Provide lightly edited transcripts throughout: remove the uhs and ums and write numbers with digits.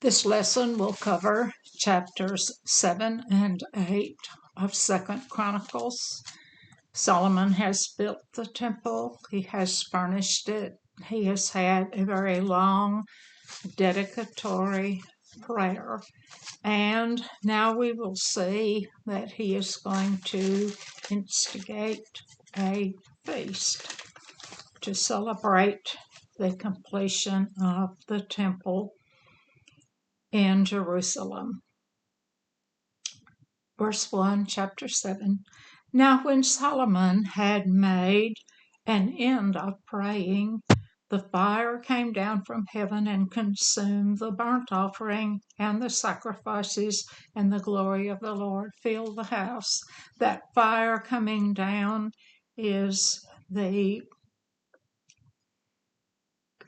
This lesson will cover chapters 7 and 8 of 2nd Chronicles. Solomon has built the temple. He has furnished it. He has had a very long dedicatory prayer. And now we will see that he is going to instigate a feast to celebrate the completion of the temple in Jerusalem. Verse 1, chapter 7. Now when Solomon had made an end of praying, the fire came down from heaven and consumed the burnt offering and the sacrifices, and the glory of the Lord filled the house. That fire coming down is the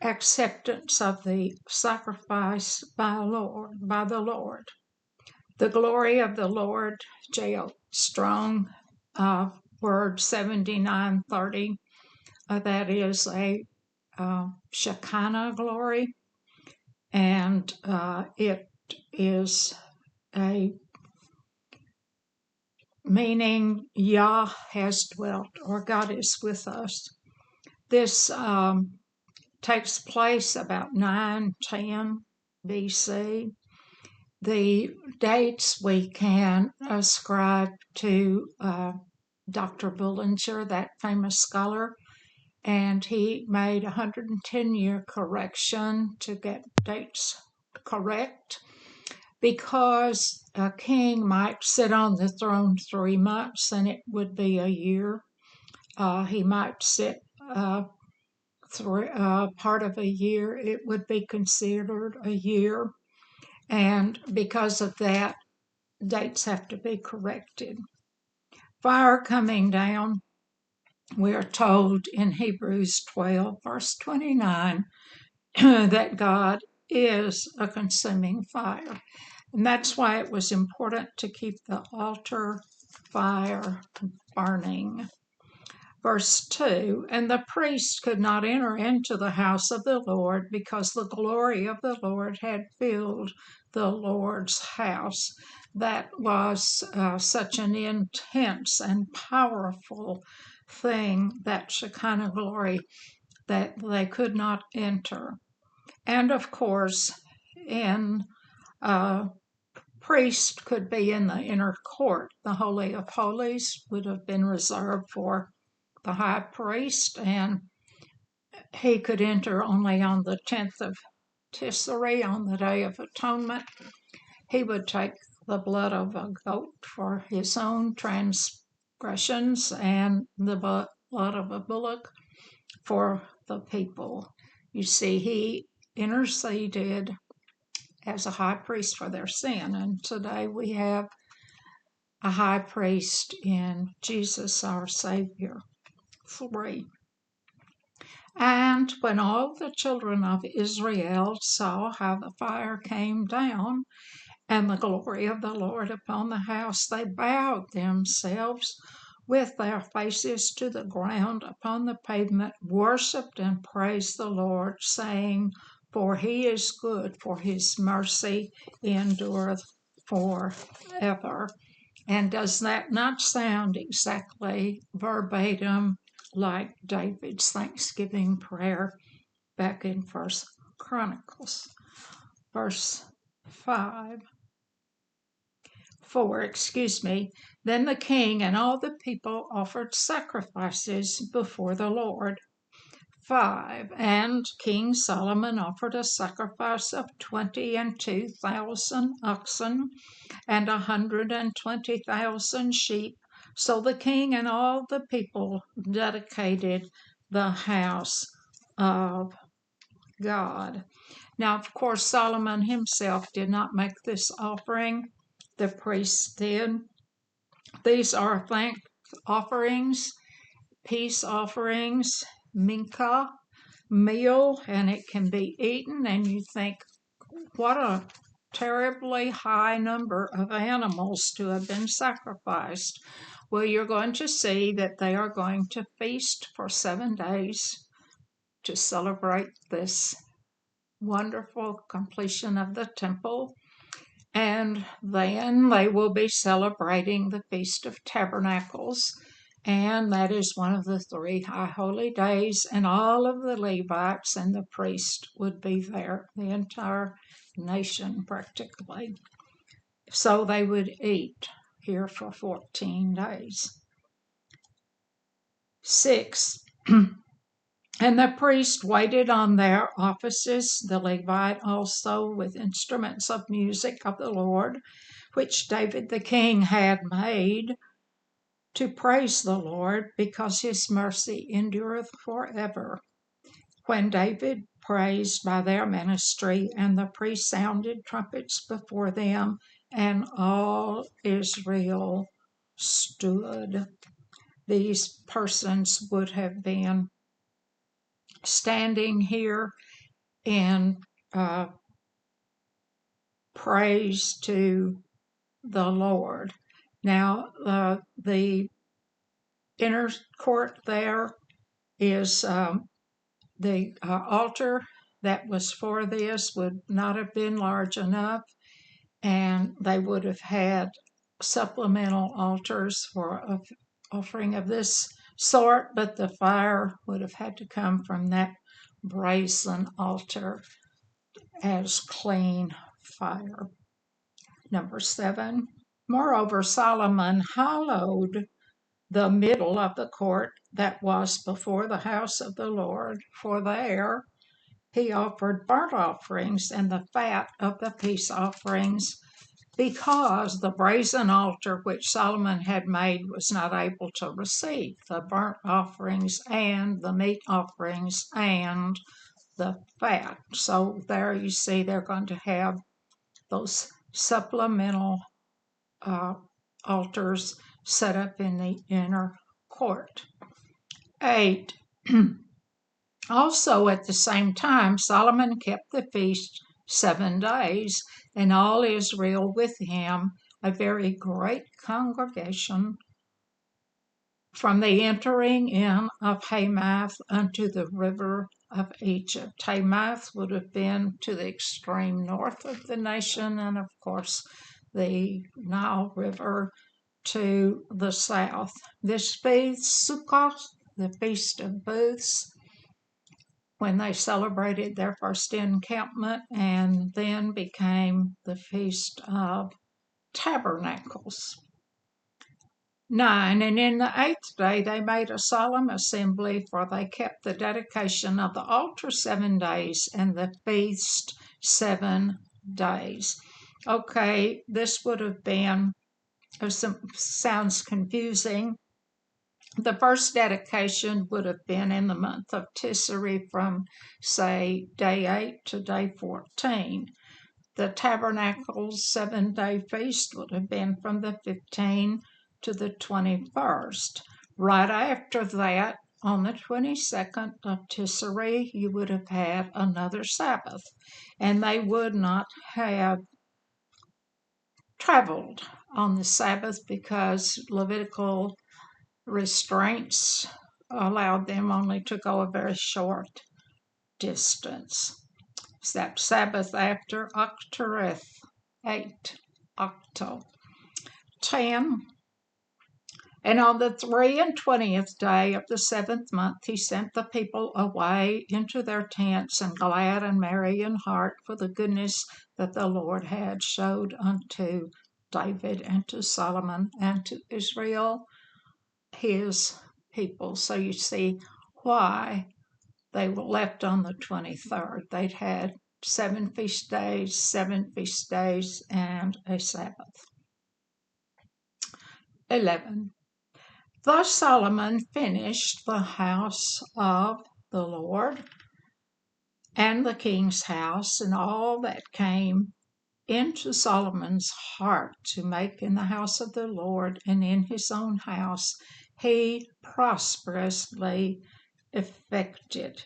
acceptance of the sacrifice by the Lord. The glory of the Lord, J.L. Strong, word 7930, that is a Shekinah glory, and it is a meaning Yah has dwelt, or God is with us. This takes place about 910 BC. The dates we can ascribe to Dr. Bullinger, that famous scholar, and he made a 110-year correction to get dates correct, because a king might sit on the throne 3 months and it would be a year. He might sit part of a year, it would be considered a year. And because of that, dates have to be corrected. Fire coming down, we are told in Hebrews 12, verse 29, that God is a consuming fire. And that's why it was important to keep the altar fire burning. Verse 2, and the priest could not enter into the house of the Lord because the glory of the Lord had filled the Lord's house. That was such an intense and powerful thing, that Shekinah glory, that they could not enter. And of course, priest could be in the inner court. The Holy of Holies would have been reserved for the high priest, and he could enter only on the 10th of Tisri, on the Day of Atonement. He would take the blood of a goat for his own transgressions and the blood of a bullock for the people. You see, he interceded as a high priest for their sin, and today we have a high priest in Jesus our Savior. 3. And when all the children of Israel saw how the fire came down and the glory of the Lord upon the house, they bowed themselves with their faces to the ground upon the pavement, worshipped and praised the Lord, saying, for he is good, for his mercy endureth forever. And does that not sound exactly verbatim like David's Thanksgiving prayer back in 1st Chronicles? Verse 4, then the king and all the people offered sacrifices before the Lord. 5, and King Solomon offered a sacrifice of 22,000 oxen and 120,000 sheep. So the king and all the people dedicated the house of God. Now, of course, Solomon himself did not make this offering. The priests did. These are thank offerings, peace offerings, mincha, meal, and it can be eaten, and you think, what a terribly high number of animals to have been sacrificed. Well, you're going to see that they are going to feast for 7 days to celebrate this wonderful completion of the temple. And then they will be celebrating the Feast of Tabernacles. And that is one of the 3 high holy days. And all of the Levites and the priest would be there, the entire nation practically. So they would eat here for 14 days. 6. And the priest waited on their offices, the Levite also, with instruments of music of the Lord, which David the king had made, to praise the Lord, because his mercy endureth forever. When David praised by their ministry, and the priest sounded trumpets before them, and all Israel stood. These persons would have been standing here in praise to the Lord. Now, the inner court there is the altar that was for this would not have been large enough, and they would have had supplemental altars for offering of this sort, but the fire would have had to come from that brazen altar as clean fire. Number 7. Moreover, Solomon hallowed the middle of the court that was before the house of the Lord, for there he offered burnt offerings and the fat of the peace offerings, because the brazen altar which Solomon had made was not able to receive the burnt offerings and the meat offerings and the fat. So there you see they're going to have those supplemental altars set up in the inner court. 8. Also at the same time, Solomon kept the feast 7 days, and all Israel with him, a very great congregation, from the entering in of Hamath unto the river of Egypt. Hamath would have been to the extreme north of the nation, and of course the Nile River to the south. This feast, Sukkot, the Feast of Booths, when they celebrated their first encampment, and then became the Feast of Tabernacles. 9. And in the 8th day they made a solemn assembly, for they kept the dedication of the altar 7 days, and the feast 7 days. Okay, this would have been, sounds confusing. The first dedication would have been in the month of Tisri from, say, day 8 to day 14. The Tabernacles 7-day feast would have been from the 15th to the 21st. Right after that, on the 22nd of Tisri, you would have had another Sabbath, and they would not have traveled on the Sabbath because Levitical restraints allowed them only to go a very short distance. It's that Sabbath after Octoreth, 8, Octo. 10. And on the 23rd day of the 7th month he sent the people away into their tents, and glad and merry in heart for the goodness that the Lord had showed unto David and to Solomon and to Israel, his people. So you see why they were left on the 23rd. They'd had 7 feast days, and a Sabbath. 11. Thus Solomon finished the house of the Lord, and the king's house, and all that came into Solomon's heart to make in the house of the Lord and in his own house, he prosperously effected.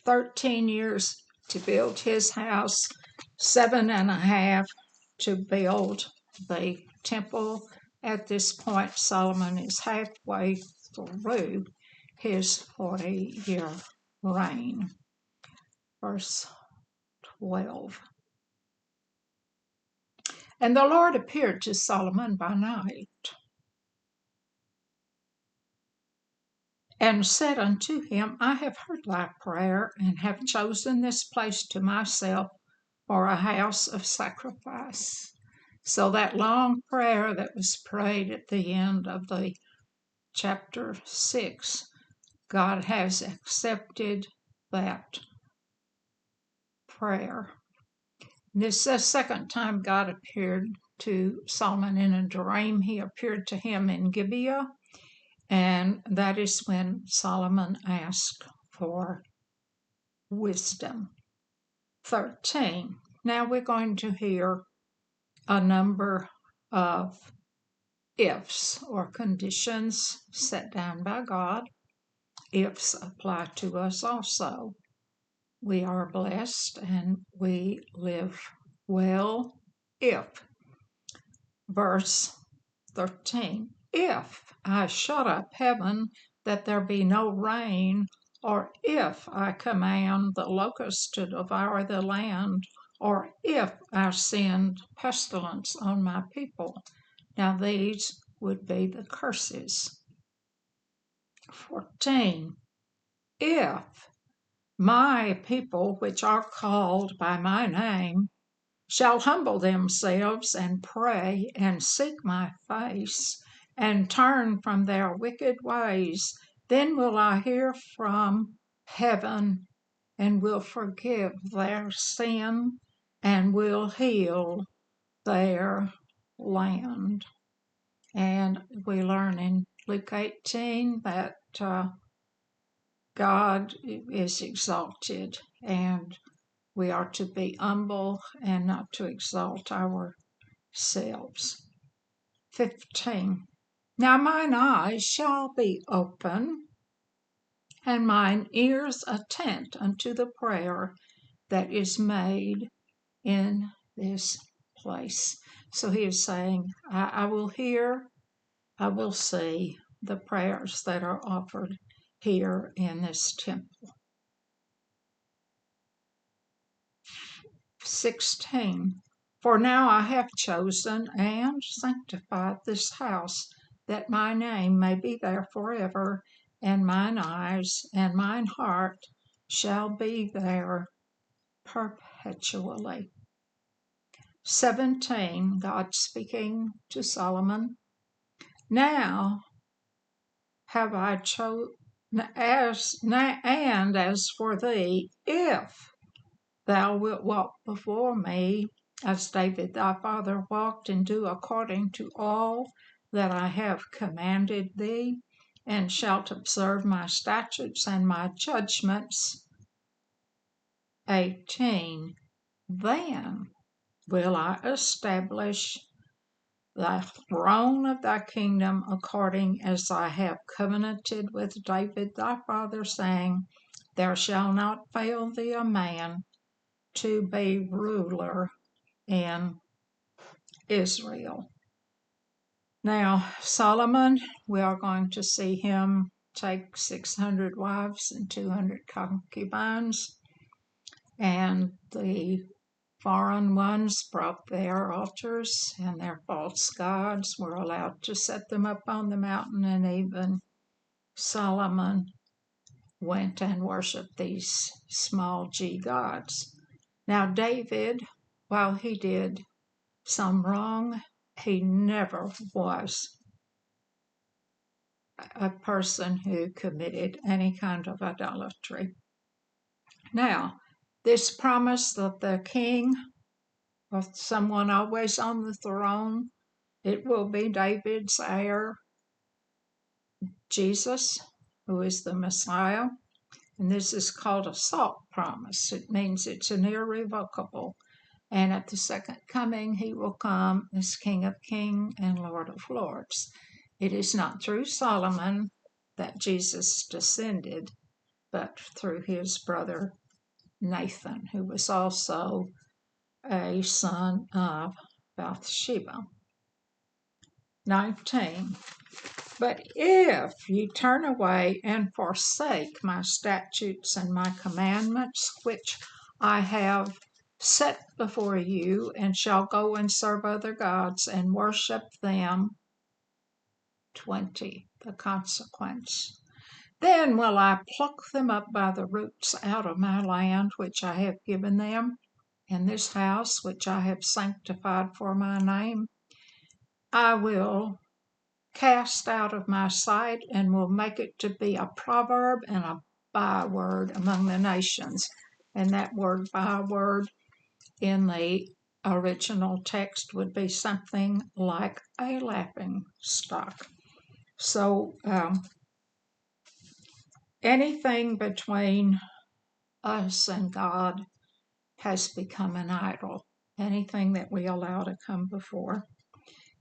13 years to build his house, 7.5 to build the temple. At this point, Solomon is halfway through his 40-year reign. verse 12. And the Lord appeared to Solomon by night, and said unto him, I have heard thy prayer, and have chosen this place to myself for a house of sacrifice. So that long prayer that was prayed at the end of the chapter 6, God has accepted that prayer. This is the second time God appeared to Solomon in a dream. He appeared to him in Gibeah, and that is when Solomon asked for wisdom. 13. Now we're going to hear a number of ifs or conditions set down by God. Ifs apply to us also. We are blessed and we live well if. Verse 13. If I shut up heaven that there be no rain, or if I command the locusts to devour the land, or if I send pestilence on my people. Now these would be the curses. 14. If my people, which are called by my name, shall humble themselves and pray and seek my face and turn from their wicked ways, then will I hear from heaven and will forgive their sin and will heal their land. And we learn in Luke 18 that God is exalted, and we are to be humble and not to exalt ourselves. 15. Now mine eyes shall be open, and mine ears attent unto the prayer that is made in this place. So he is saying, I will hear, I will see the prayers that are offered here in this temple. 16. For now I have chosen and sanctified this house, that my name may be there forever, and mine eyes and mine heart shall be there perpetually. 17. God speaking to Solomon. Now have I chosen, and as for thee, if thou wilt walk before me, as David thy father walked, and do according to all that I have commanded thee, and shalt observe my statutes and my judgments. 18. Then will I establish thy throne of thy kingdom according as I have covenanted with David thy father, saying, There shall not fail thee a man to be ruler in Israel. Now, Solomon, we are going to see him take 600 wives and 200 concubines, and the foreign ones brought their altars and their false gods, were allowed to set them up on the mountain, and even Solomon went and worshipped these small g gods. Now David, while he did some wrong, he never was a person who committed any kind of idolatry. Now, this promise that the king, or someone always on the throne, it will be David's heir, Jesus, who is the Messiah. And this is called a salt promise. It means it's an irrevocable. And at the second coming, he will come as King of Kings and Lord of Lords. It is not through Solomon that Jesus descended, but through his brother Nathan, who was also a son of Bathsheba. 19. But if ye turn away and forsake my statutes and my commandments, which I have set before you, and shall go and serve other gods and worship them, 20, the consequence. Then will I pluck them up by the roots out of my land which I have given them, in this house which I have sanctified for my name. I will cast out of my sight, and will make it to be a proverb and a byword among the nations. And that word byword in the original text would be something like a laughing stock. So anything between us and God has become an idol, anything that we allow to come before.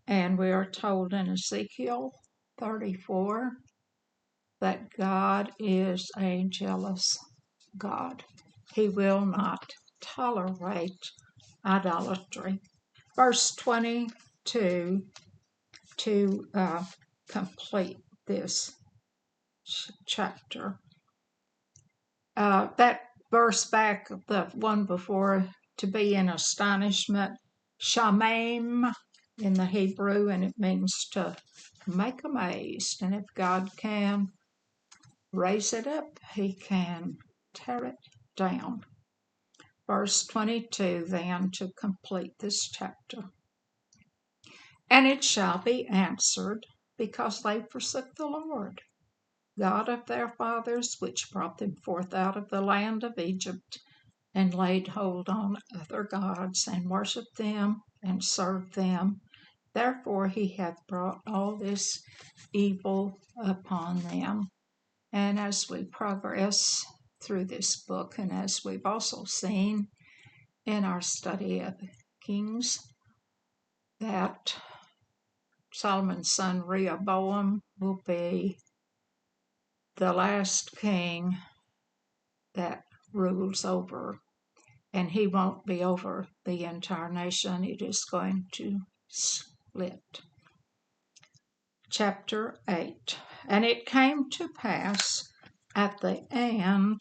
And we are told in Ezekiel 34 that God is a jealous God. He will not tolerate idolatry. Verse 22 to complete this chapter. That verse back, the one before, to be in astonishment, shamem in the Hebrew, and it means to make amazed. And if God can raise it up, he can tear it down. Verse 22 then, to complete this chapter. And it shall be answered, because they forsook the Lord, God of their fathers, which brought them forth out of the land of Egypt, and laid hold on other gods, and worshipped them, and served them. Therefore he hath brought all this evil upon them. And as we progress through this book, and as we've also seen in our study of Kings, that Solomon's son Rehoboam will be the last king that rules over, and he won't be over the entire nation. It is going to split. Chapter 8. And it came to pass at the end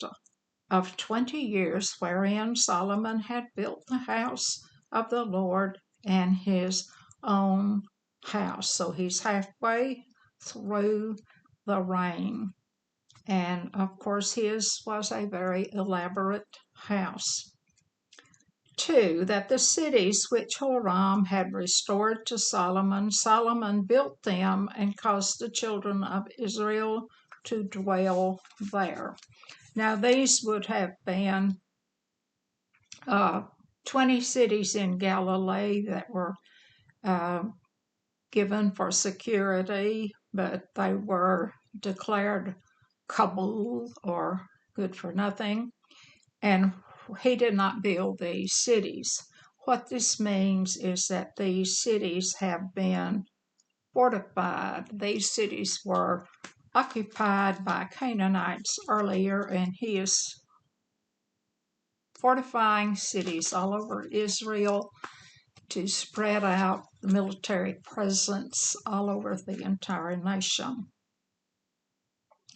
of 20 years, wherein Solomon had built the house of the Lord and his own house. So he's halfway through the reign. And of course, his was a very elaborate house. 2. That the cities which Huram had restored to Solomon, Solomon built them and caused the children of Israel to dwell there. Now, these would have been 20 cities in Galilee that were given for security, but they were declared Kabul, or good for nothing, and he did not build these cities. What this means is that these cities have been fortified. These cities were occupied by Canaanites earlier, and he is fortifying cities all over Israel to spread out the military presence all over the entire nation.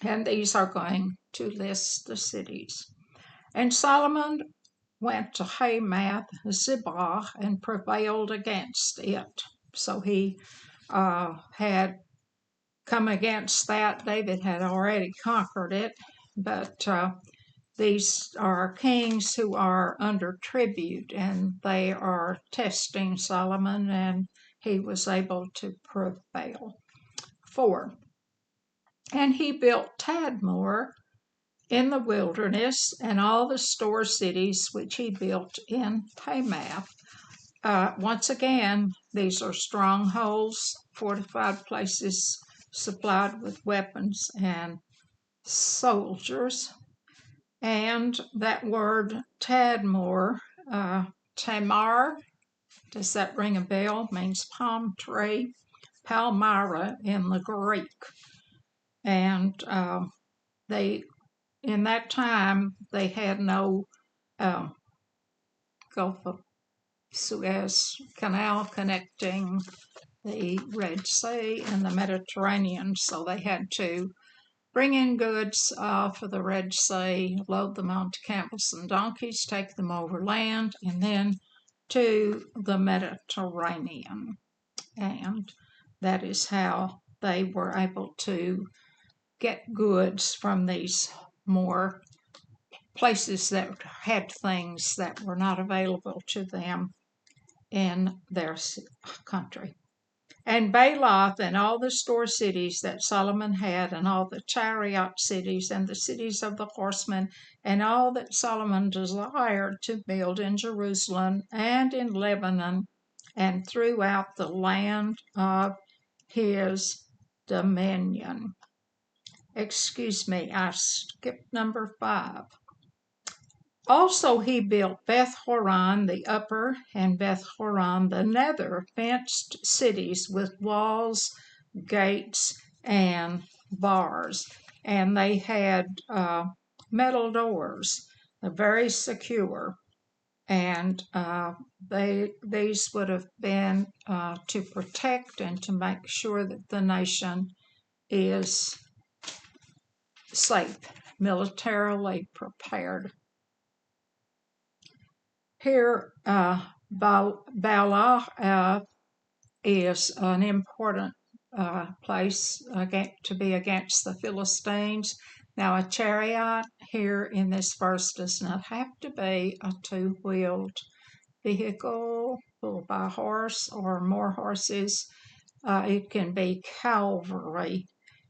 And these are going to list the cities. And Solomon went to Hamath Zibah and prevailed against it. So he had come against that. David had already conquered it, but these are kings who are under tribute, and they are testing Solomon, and he was able to prevail. 4. And he built Tadmor in the wilderness, and all the store cities which he built in Hamath. Once again, these are strongholds, fortified places supplied with weapons and soldiers. And that word Tadmor, Tamar, does that ring a bell? Means palm tree, Palmyra in the Greek. And in that time, they had no Gulf of Suez Canal connecting the Red Sea and the Mediterranean, so they had to bring in goods for the Red Sea, load them onto camels and donkeys, take them overland, and then to the Mediterranean. And that is how they were able to get goods from these more places that had things that were not available to them in their country. And Baalath and all the store cities that Solomon had, and all the chariot cities, and the cities of the horsemen, and all that Solomon desired to build in Jerusalem and in Lebanon, and throughout the land of his dominion. Excuse me, I skipped number 5. Also he built Beth Horon the upper and Beth Horon the nether, fenced cities with walls, gates, and bars. And they had metal doors, very secure. And these would have been to protect and to make sure that the nation is safe, militarily prepared. Here, Baalah is an important place to be against the Philistines. Now, a chariot here in this verse does not have to be a two-wheeled vehicle pulled by a horse or more horses. It can be cavalry.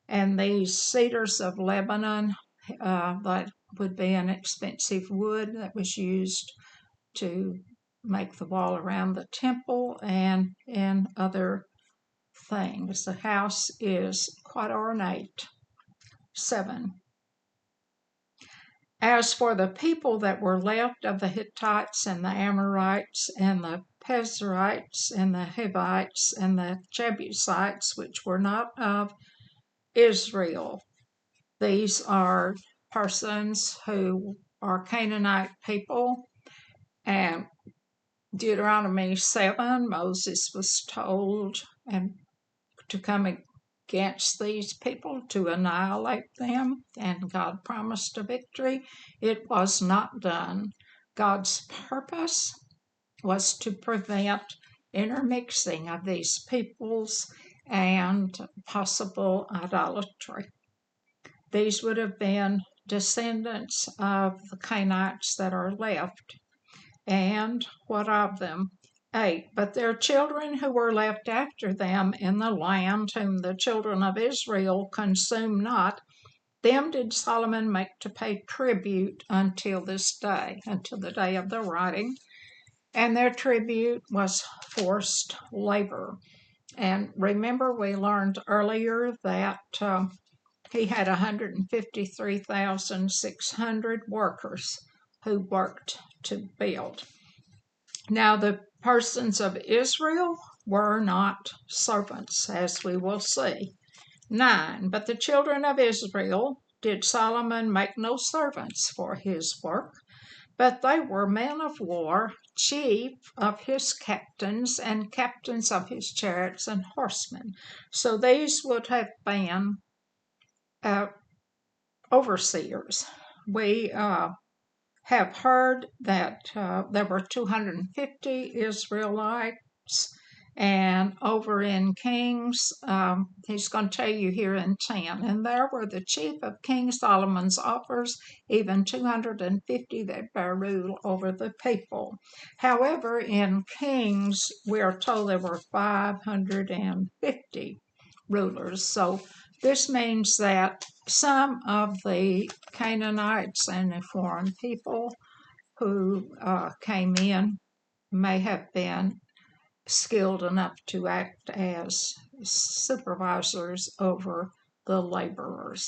And these cedars of Lebanon, that would be an expensive wood that was used to make the wall around the temple and other things. The house is quite ornate. 7. As for the people that were left of the Hittites and the Amorites and the Perizzites and the Hivites and the Jebusites, which were not of Israel, these are persons who are Canaanite people. And Deuteronomy 7, Moses was told to come against these people, to annihilate them, and God promised a victory. It was not done. God's purpose was to prevent intermixing of these peoples and possible idolatry. These would have been descendants of the Canaanites that are left. And what of them? 8. But their children who were left after them in the land, whom the children of Israel consumed not, them did Solomon make to pay tribute until this day, until the day of the writing. And their tribute was forced labor. And remember, we learned earlier that he had 153,600 workers who worked to build. Now, the persons of Israel were not servants, as we will see. 9. But the children of Israel did Solomon make no servants for his work, but they were men of war, chief of his captains, and captains of his chariots and horsemen. So these would have been overseers. We have heard that there were 250 Israelites, and over in Kings, he's going to tell you here in 10, and there were the chief of King Solomon's offers, even 250 that bear rule over the people. However, in Kings, we are told there were 550 rulers. So this means that some of the Canaanites and the foreign people who came in may have been skilled enough to act as supervisors over the laborers.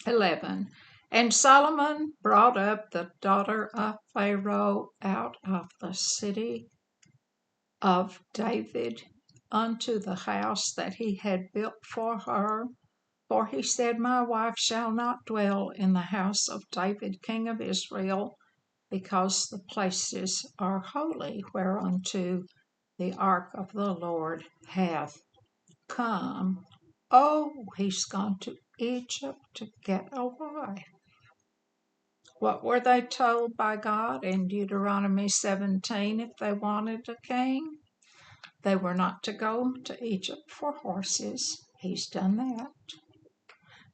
11. And Solomon brought up the daughter of Pharaoh out of the city of David unto the house that he had built for her. For he said, My wife shall not dwell in the house of David king of Israel, because the places are holy whereunto the ark of the Lord hath come. Oh, he's gone to Egypt to get away. What were they told by God in Deuteronomy 17 if they wanted a king? They were not to go to Egypt for horses. He's done that.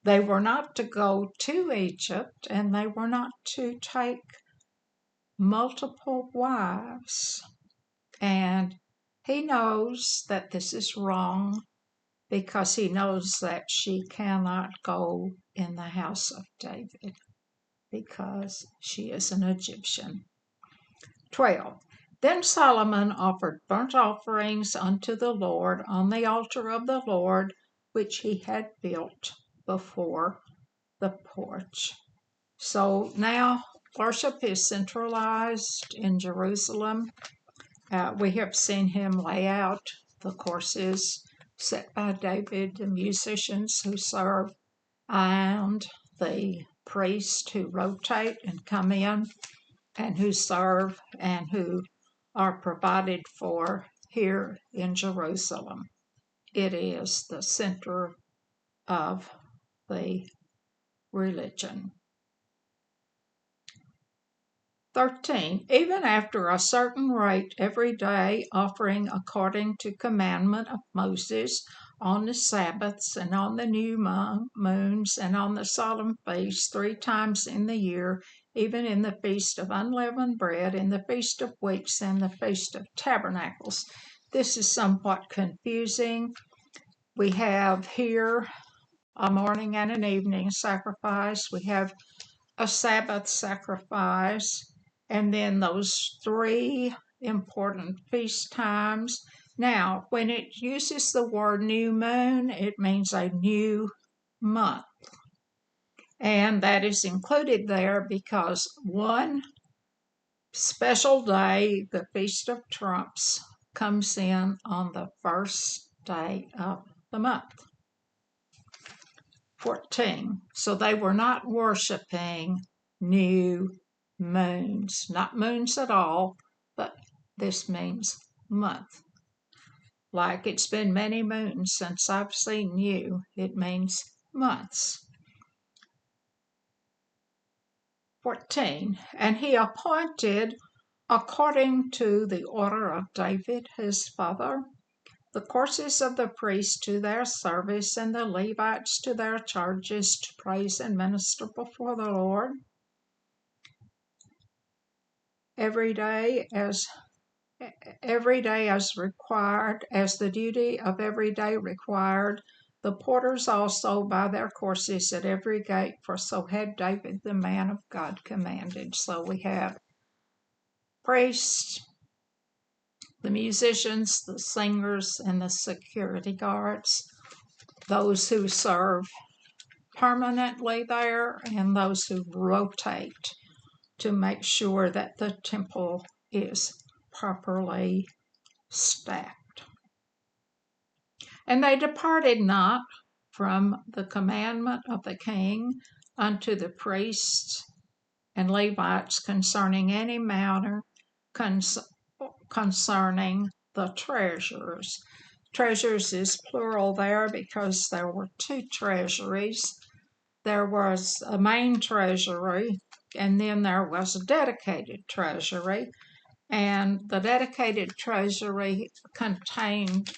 They were not to go to Egypt, and they were not to take multiple wives. And he knows that this is wrong because he knows that she cannot go in the house of David because she is an Egyptian. 12. Then Solomon offered burnt offerings unto the Lord on the altar of the Lord, which he had built before the porch. So now worship is centralized in Jerusalem. We have seen him lay out the courses set by David, the musicians who serve, and the priests who rotate and come in and who serve and who are provided for here in Jerusalem. It is the center of the religion. 13. Even after a certain rate every day, offering according to commandment of Moses on the Sabbaths and on the new moons and on the solemn feasts 3 times in the year, even in the Feast of Unleavened Bread, in the Feast of Weeks, and the Feast of Tabernacles. This is somewhat confusing. We have here a morning and an evening sacrifice. We have a Sabbath sacrifice, and then those 3 important feast times. Now, when it uses the word new moon, it means a new month. And that is included there because one special day, the Feast of Trumps, comes in on the first day of the month. 14. So they were not worshiping new moons, not moons at all, but this means month. Like it's been many moons since I've seen you, it means months. 14. And he appointed, according to the order of David his father, the courses of the priests to their service and the Levites to their charges to praise and minister before the Lord. Every day as required, as the duty of every day required, the porters also by their courses at every gate, for so had David the man of God commanded. So we have priests, the musicians, the singers, and the security guards, those who serve permanently there and those who rotate to make sure that the temple is properly staffed. And they departed not from the commandment of the king unto the priests and Levites concerning any matter concerning the treasures. Treasures is plural there because there were 2 treasuries. There was a main treasury, and then there was a dedicated treasury. And the dedicated treasury contained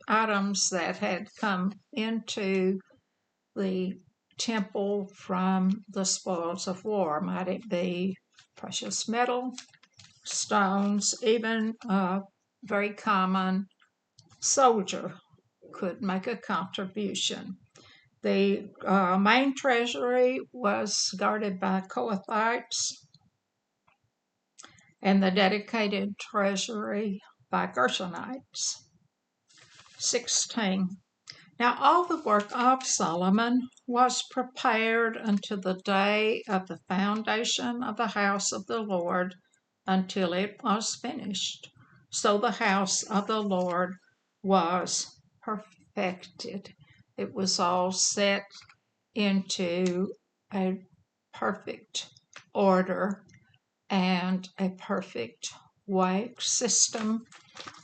items that had come into the temple from the spoils of war. Might it be precious metal, stones, even a very common soldier could make a contribution. The main treasury was guarded by Kohathites, and the dedicated treasury by Gershonites. 16. Now all the work of Solomon was prepared unto the day of the foundation of the house of the Lord until it was finished. So the house of the Lord was perfected. It was all set into a perfect order and a perfect system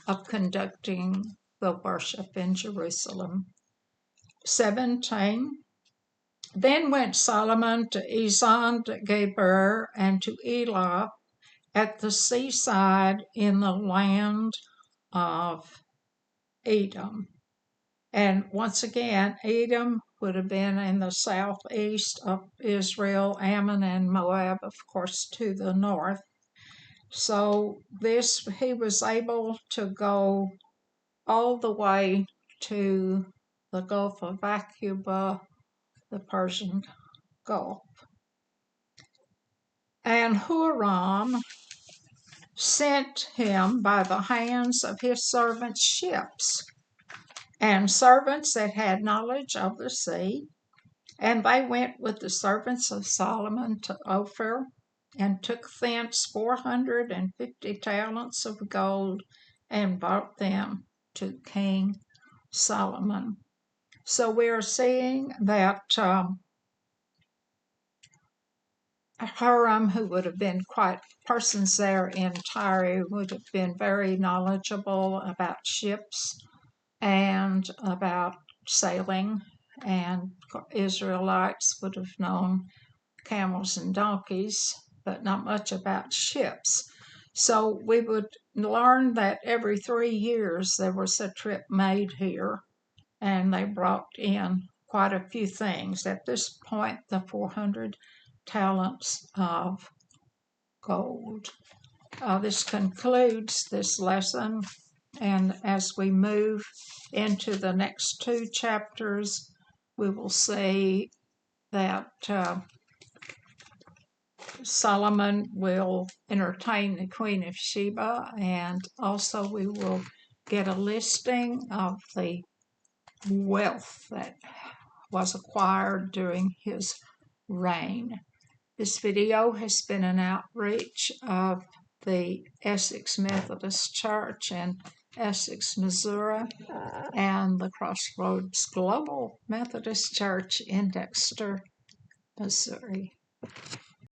of conducting the worship in Jerusalem. 17. Then went Solomon to Ezion-Geber and to Elah at the seaside in the land of Edom. And once again, Edom would have been in the southeast of Israel, Ammon and Moab, of course, to the north. So he was able to go all the way to the Gulf of Aqaba, the Persian Gulf. And Huram sent him by the hands of his servants' ships, and servants that had knowledge of the sea. And they went with the servants of Solomon to Ophir, and took thence 450 talents of gold, and brought them to King Solomon. So we're seeing that Huram, who would have been persons there in Tyre, would have been very knowledgeable about ships and about sailing, and Israelites would have known camels and donkeys, but not much about ships. So we would learn that every 3 years there was a trip made here, and they brought in quite a few things. At this point, the 400 talents of gold. This concludes this lesson, and as we move into the next 2 chapters, we will see that Solomon will entertain the Queen of Sheba, and also we will get a listing of the wealth that was acquired during his reign. This video has been an outreach of the Essex Methodist Church in Essex, Missouri, and the Crossroads Global Methodist Church in Dexter, Missouri.